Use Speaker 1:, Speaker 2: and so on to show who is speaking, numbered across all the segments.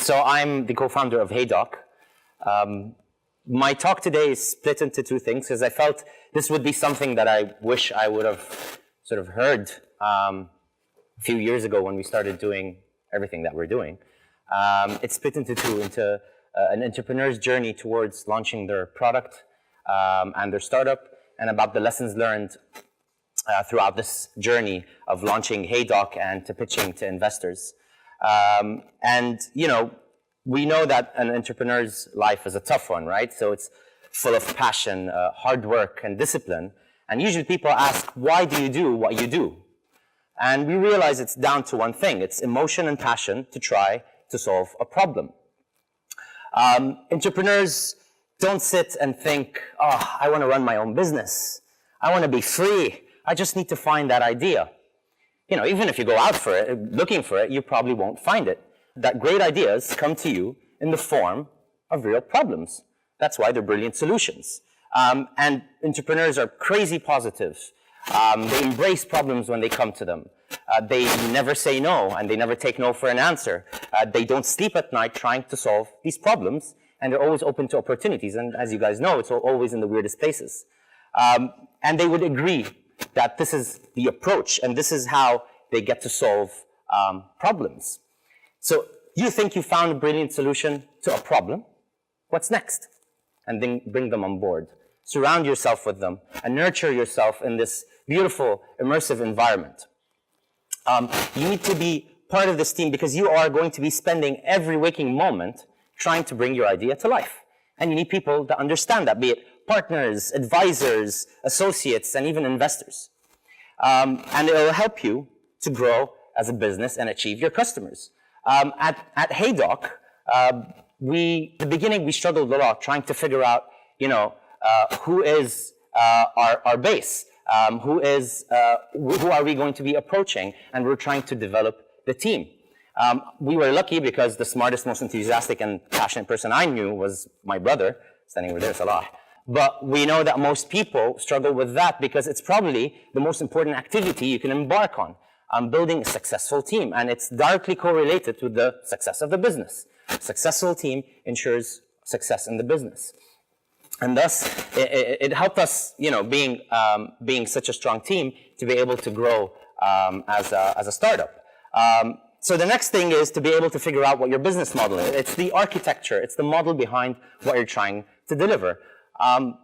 Speaker 1: So I'm the co-founder of HeyDoc. My talk today is split into two things because I felt this would be something that I wish I would have sort of heard a few years ago when we started doing everything that we're doing. It's split into two, into an entrepreneur's journey towards launching their product and their startup, and about the lessons learned throughout this journey of launching HeyDoc and to pitching to investors. And, you know, we know that an entrepreneur's life is a tough one, right? So it's full of passion, hard work, and discipline. And usually people ask, why do you do what you do? And we realize it's down to one thing. It's emotion and passion to try to solve a problem. Entrepreneurs don't sit and think, oh, I want to run my own business. I want to be free. I just need to find that idea. You know, even if you go out for it, looking for it, you probably won't find it. That great ideas come to you in the form of real problems. That's why they're brilliant solutions. And entrepreneurs are crazy positive. They embrace problems when they come to them. They never say no, and they never take no for an answer. They don't sleep at night trying to solve these problems, and they're always open to opportunities. And as you guys know, it's always in the weirdest places. And they would agree that this is the approach, and this is how they get to solve problems. So you think you found a brilliant solution to a problem? What's next? And then bring them on board. Surround yourself with them and nurture yourself in this beautiful, immersive environment. You need to be part of this team because you are going to be spending every waking moment trying to bring your idea to life. And you need people that understand that, be it partners, advisors, associates, and even investors. And it will help you to grow as a business and achieve your customers. At HeyDoc, at the beginning we struggled a lot trying to figure out, you know, who is our base, who are we going to be approaching, and we're trying to develop the team. We were lucky because the smartest, most enthusiastic, and passionate person I knew was my brother, standing over there, Salah. But we know that most people struggle with that because it's probably the most important activity you can embark on. Building a successful team, and it's directly correlated with the success of the business. A successful team ensures success in the business. And thus, it helped us, you know, being such a strong team to be able to grow as a startup. So the next thing is to be able to figure out what your business model is. It's the architecture. It's the model behind what you're trying to deliver.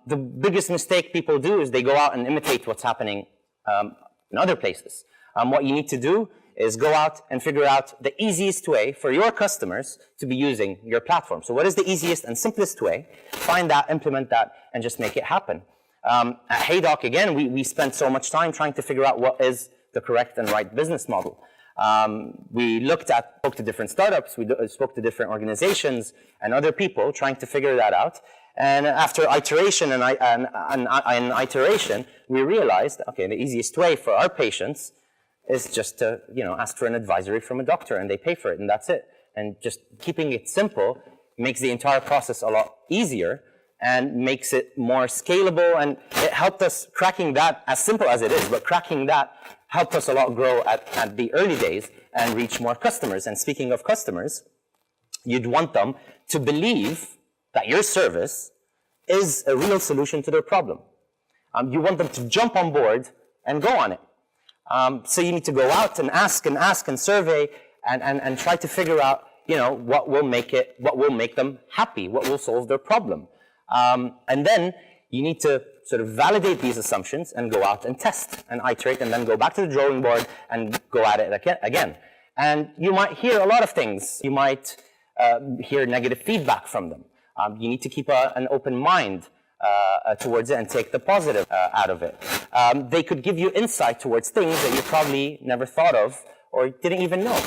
Speaker 1: The biggest mistake people do is they go out and imitate what's happening in other places. What you need to do is go out and figure out the easiest way for your customers to be using your platform. So what is the easiest and simplest way? Find that, implement that, and just make it happen. At HeyDoc, again, we spent so much time trying to figure out what is the correct and right business model. We spoke to different startups, we spoke to different organizations and other people trying to figure that out. And after iteration and iteration, we realized, okay, the easiest way for our patients is just to, you know, ask for an advisory from a doctor, and they pay for it, and that's it. And just keeping it simple makes the entire process a lot easier and makes it more scalable. And it helped us cracking that, as simple as it is, but cracking that helped us a lot grow at the early days and reach more customers. And speaking of customers, you'd want them to believe that your service is a real solution to their problem. You want them to jump on board and go on it. So you need to go out and ask and survey and try to figure out, you know, what will make them happy, what will solve their problem. And then you need to sort of validate these assumptions and go out and test and iterate, and then go back to the drawing board and go at it again. And you might hear a lot of things. You might hear negative feedback from them. You need to keep an open mind towards it and take the positive out of it. They could give you insight towards things that you probably never thought of or didn't even know.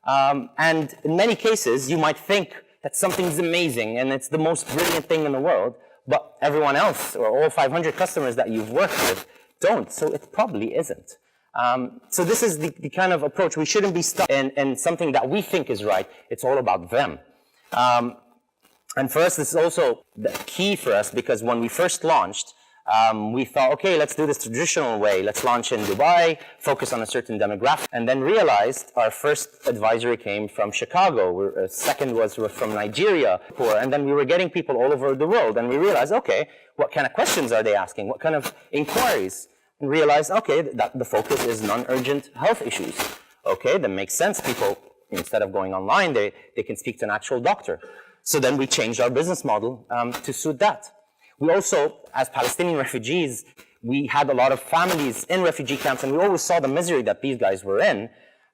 Speaker 1: And in many cases, you might think that something's amazing and it's the most brilliant thing in the world, but everyone else or all 500 customers that you've worked with don't, so it probably isn't. So this is the kind of approach. We shouldn't be stuck in something that we think is right. It's all about them. And for us, this is also the key for us, because when we first launched, We thought, okay, let's do this traditional way. Let's launch in Dubai, focus on a certain demographic, and then realized our first advisory came from Chicago. Second was from Nigeria, and then we were getting people all over the world, and we realized, okay, what kind of questions are they asking? What kind of inquiries? And realized, okay, that the focus is non-urgent health issues. Okay, that makes sense. People, instead of going online, they can speak to an actual doctor. So then we changed our business model to suit that. We also, as Palestinian refugees, we had a lot of families in refugee camps, and we always saw the misery that these guys were in,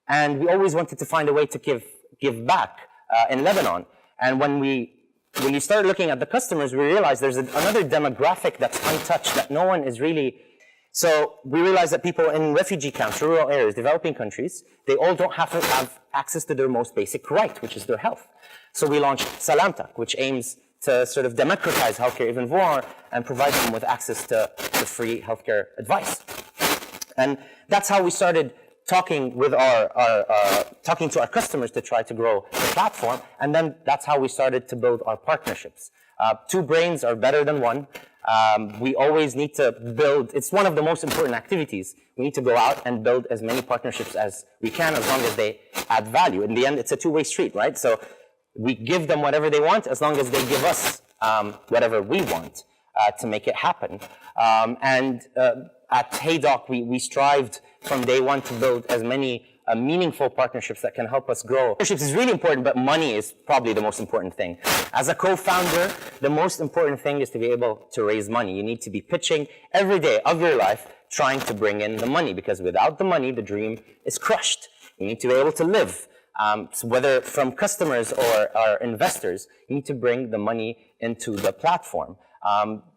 Speaker 1: and we always wanted to find a way to give back in Lebanon. And when you start looking at the customers, we realized there's another demographic that's untouched, that no one is really. So we realized that people in refugee camps, rural areas, developing countries, they all don't have to have access to their most basic right, which is their health. So we launched Salamtak, which aims to sort of democratize healthcare even more and provide them with access to free healthcare advice. And that's how we started talking with talking to our customers to try to grow the platform. And then that's how we started to build our partnerships. Two brains are better than one. We always need to build, it's one of the most important activities. We need to go out and build as many partnerships as we can, as long as they add value. In the end, it's a two-way street, right? So we give them whatever they want, as long as they give us whatever we want to make it happen. At HeyDoc, we strived from day one to build as many meaningful partnerships that can help us grow. Partnerships is really important, but money is probably the most important thing. As a co-founder, the most important thing is to be able to raise money. You need to be pitching every day of your life, trying to bring in the money, because without the money, the dream is crushed. You need to be able to live. So whether from customers or investors, you need to bring the money into the platform.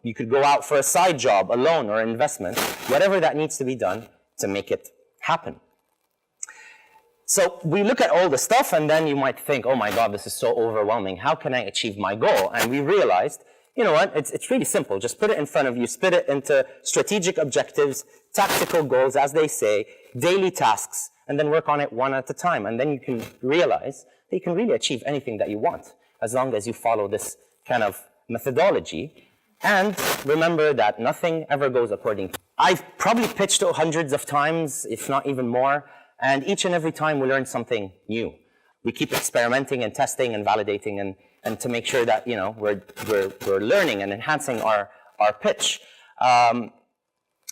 Speaker 1: You could go out for a side job, a loan, or investment, whatever that needs to be done to make it happen. So we look at all the stuff, and then you might think, oh my God, this is so overwhelming. How can I achieve my goal? And we realized, you know what, it's really simple. Just put it in front of you, split it into strategic objectives, tactical goals, as they say, daily tasks, and then work on it one at a time. And then you can realize that you can really achieve anything that you want, as long as you follow this kind of methodology. And remember that nothing ever goes according to. I've probably pitched hundreds of times, if not even more, and each and every time we learn something new. We keep experimenting and testing and validating and to make sure that, you know, we're learning and enhancing our pitch.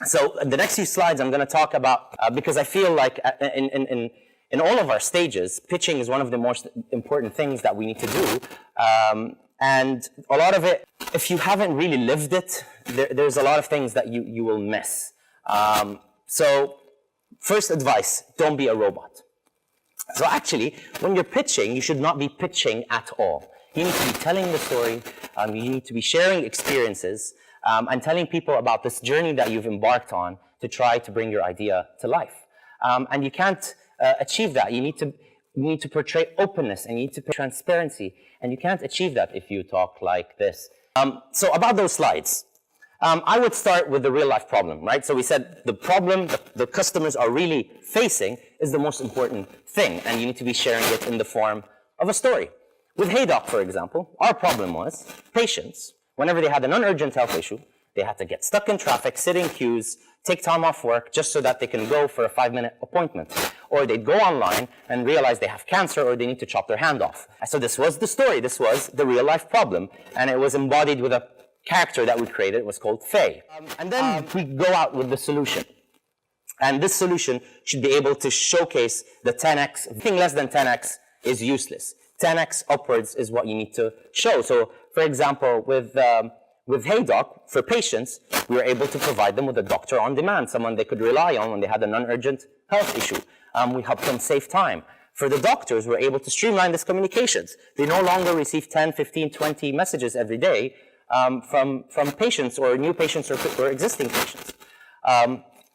Speaker 1: So the next few slides I'm going to talk about, because I feel like in all of our stages, pitching is one of the most important things that we need to do. And a lot of it, if you haven't really lived it, there's a lot of things that you will miss. So first advice, don't be a robot. So actually, when you're pitching, you should not be pitching at all. You need to be telling the story, you need to be sharing experiences, and telling people about this journey that you've embarked on to try to bring your idea to life. And you can't achieve that. You need to portray openness, and you need to portray transparency, and you can't achieve that if you talk like this. So about those slides, I would start with the real life problem, right? So we said the problem the customers are really facing is the most important thing, and you need to be sharing it in the form of a story. With HeyDoc, for example, our problem was patients, whenever they had a non-urgent health issue, they had to get stuck in traffic, sit in queues, take time off work just so that they can go for a 5-minute appointment. Or they'd go online and realize they have cancer or they need to chop their hand off. So this was the story, this was the real life problem, and it was embodied with a character that we created. It was called Faye. And then we go out with the solution. And this solution should be able to showcase the 10x. Anything less than 10x is useless. 10x upwards is what you need to show. So, for example, with HeyDoc, for patients, we were able to provide them with a doctor on demand, someone they could rely on when they had a non-urgent health issue. We helped them save time. For the doctors, we're able to streamline these communications. They no longer receive 10, 15, 20 messages every day from patients or new patients or existing patients.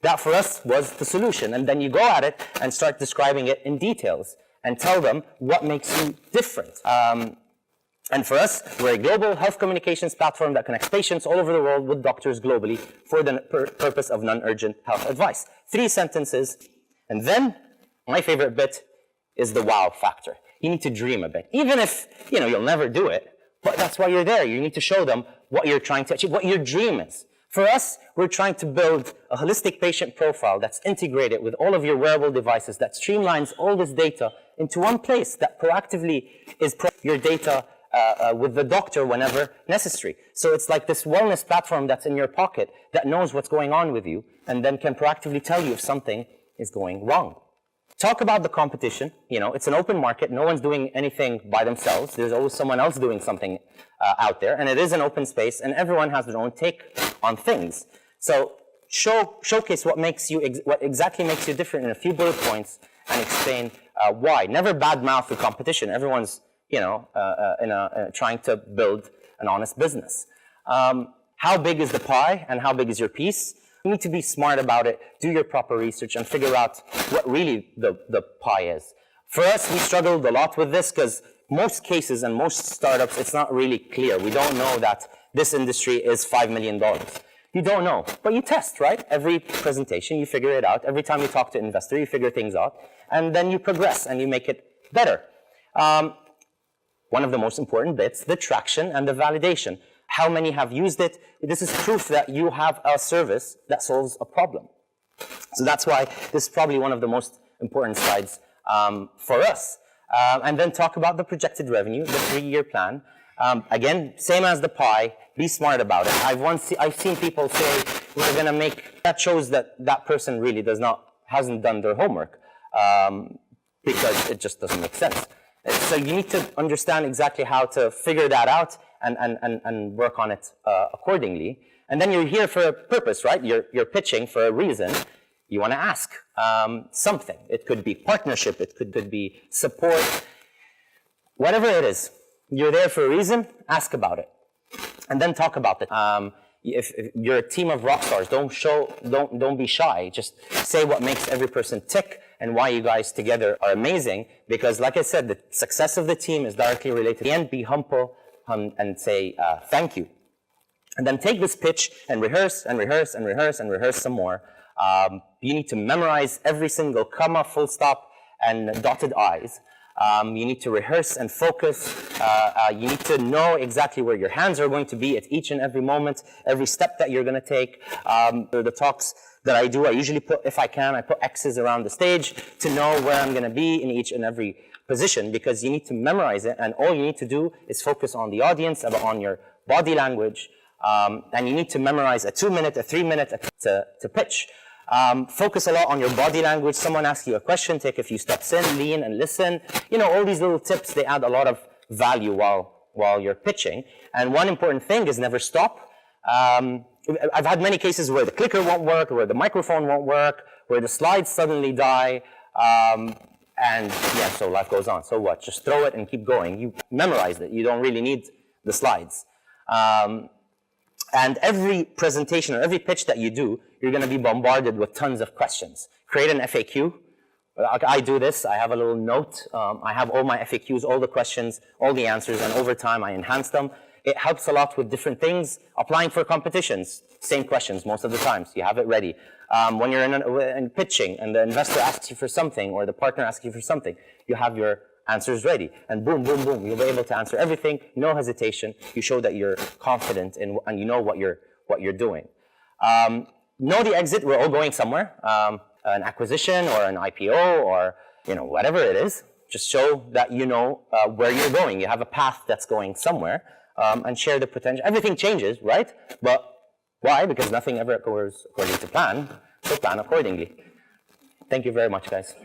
Speaker 1: That for us was the solution. And then you go at it and start describing it in details and tell them what makes you different. And for us, we're a global health communications platform that connects patients all over the world with doctors globally for the purpose of non-urgent health advice. 3 sentences. And then, my favorite bit is the wow factor. You need to dream a bit. Even if, you know, you'll never do it, but that's why you're there. You need to show them what you're trying to achieve, what your dream is. For us, we're trying to build a holistic patient profile that's integrated with all of your wearable devices, that streamlines all this data into one place, that proactively is your data with the doctor whenever necessary. So it's like this wellness platform that's in your pocket that knows what's going on with you and then can proactively tell you if something is going wrong. Talk about the competition. You know, it's an open market. No one's doing anything by themselves. There's always someone else doing something out there, and it is an open space, and everyone has their own take on things. So showcase what exactly makes you different in a few bullet points, and explain why. Never badmouth the competition. Everyone's, you know, trying to build an honest business. How big is the pie, and how big is your piece? You need to be smart about it, do your proper research, and figure out what really the pie is. For us, we struggled a lot with this because most cases and most startups, it's not really clear. We don't know that this industry is $5 million. You don't know, but you test, right? Every presentation, you figure it out. Every time you talk to an investor, you figure things out, and then you progress and you make it better. One of the most important bits, the traction and the validation. How many have used it? This is proof that you have a service that solves a problem. So that's why this is probably one of the most important slides for us. And then talk about the projected revenue, the 3-year plan. Again, same as the pie, be smart about it. I've seen people say, we're going to make, that shows that that person really hasn't done their homework because it just doesn't make sense. So you need to understand exactly how to figure that out and work on it accordingly. And then you're here for a purpose, right? You're pitching for a reason. You want to ask something. It could be partnership. It could be support. Whatever it is, you're there for a reason. Ask about it, and then talk about it. If you're a team of rock stars, don't be shy. Just say what makes every person tick and why you guys together are amazing. Because, like I said, the success of the team is directly related. And be humble and say thank you. And then take this pitch and rehearse and rehearse and rehearse and rehearse some more. You need to memorize every single comma, full stop, and dotted I's. You need to rehearse and focus. You need to know exactly where your hands are going to be at each and every moment, every step that you're going to take. The talks that I do, I usually put, if I can, I put X's around the stage to know where I'm going to be in each and every position, because you need to memorize it, and all you need to do is focus on the audience, on your body language, and you need to memorize a 2-minute, a 3-minute to pitch. Focus a lot on your body language. Someone asks you a question, take a few steps in, lean and listen. You know, all these little tips, they add a lot of value while you're pitching. And one important thing is never stop. I've had many cases where the clicker won't work, where the microphone won't work, where the slides suddenly die. And yeah, so life goes on. So what? Just throw it and keep going. You memorized it. You don't really need the slides. And every presentation or every pitch that you do, you're going to be bombarded with tons of questions. Create an FAQ. I do this. I have a little note. I have all my FAQs, all the questions, all the answers, and over time I enhance them. It helps a lot with different things. Applying for competitions, same questions most of the time, so you have it ready. When you're in pitching and the investor asks you for something or the partner asks you for something, you have your answers ready. And boom, boom, boom, you'll be able to answer everything, no hesitation. You show that you're confident and you know what you're doing. Know the exit. We're all going somewhere. An acquisition or an IPO or whatever it is. Just show that you know where you're going. You have a path that's going somewhere, and share the potential. Everything changes, right? But why? Because nothing ever goes according to plan. So plan accordingly. Thank you very much, guys.